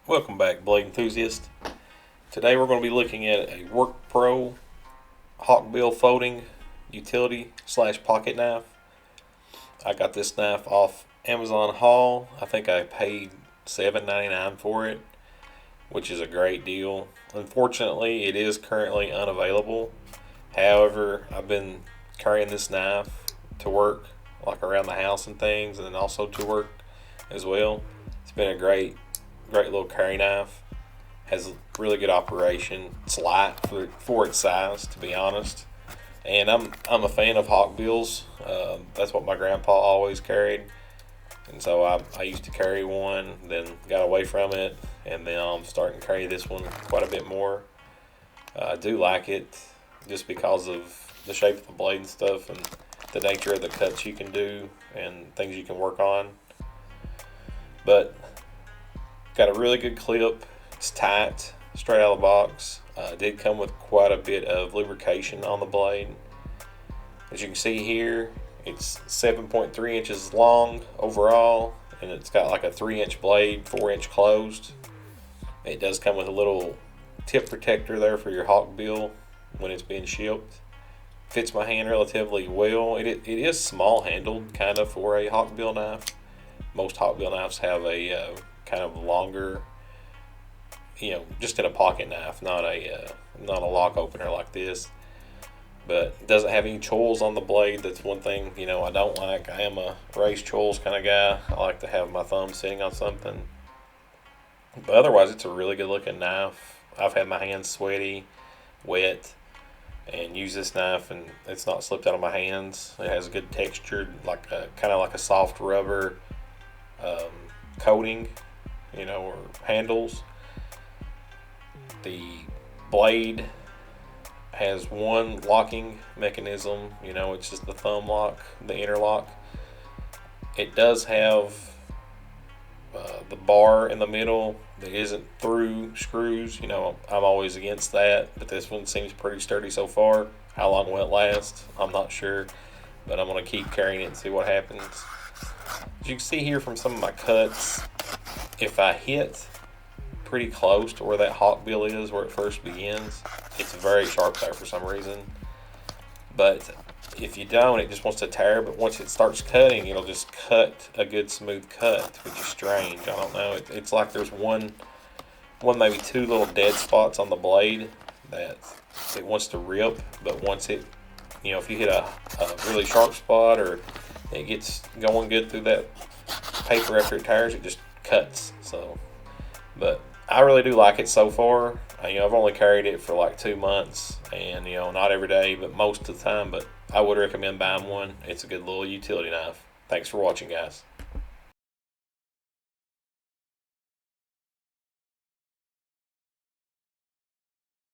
Welcome back, blade enthusiast. Today we're going to be looking at a WORKPRO Hawkbill Folding Utility / Pocket Knife. I got this knife off Amazon haul. I think I paid $7.99 for it, which is a great deal. Unfortunately, it is currently unavailable. However, I've been carrying this knife to work, like around the house and things, and then also to work as well. It's been a great little carry knife. Has really good operation. It's light for its size, to be honest. And I'm a fan of Hawkbills. That's what my grandpa always carried, and so I used to carry one, then got away from it, and then I'm starting to carry this one quite a bit more. I do like it just because of the shape of the blade and stuff, and the nature of the cuts you can do and things you can work on. But got a really good clip. It's tight, straight out of the box. It did come with quite a bit of lubrication on the blade. As you can see here, it's 7.3 inches long overall, and it's got like a 3-inch blade, 4-inch closed. It does come with a little tip protector there for your Hawkbill when it's being shipped. Fits my hand relatively well. It is small handled kind of for a Hawkbill knife. Most Hawkbill knives have a kind of longer, just in a pocket knife, not a lock opener like this. But it doesn't have any choils on the blade. That's one thing I don't like. I am a raised choils kind of guy. I like to have my thumb sitting on something. But otherwise, it's a really good looking knife. I've had my hands sweaty, wet, and use this knife, and it's not slipped out of my hands. It has a good texture, kind of like a soft rubber coating, or handles. The blade has one locking mechanism. It's just the thumb lock, the interlock. It does have the bar in the middle that isn't through screws. I'm always against that, but this one seems pretty sturdy so far. How long will it last? I'm not sure, but I'm going to keep carrying it and see what happens. As you can see here from some of my cuts, if I hit pretty close to where that Hawkbill is, where it first begins, it's very sharp there for some reason. But if you don't, it just wants to tear. But once it starts cutting, it'll just cut a good smooth cut, which is strange. I don't know. It's like there's one, maybe two little dead spots on the blade that it wants to rip. But once it, if you hit a really sharp spot, or it gets going good through that paper after it tears, it just cuts. So, but I really do like it so far. I've only carried it for like 2 months, and not every day, but most of the time. But I would recommend buying one. It's a good little utility knife. Thanks for watching, guys.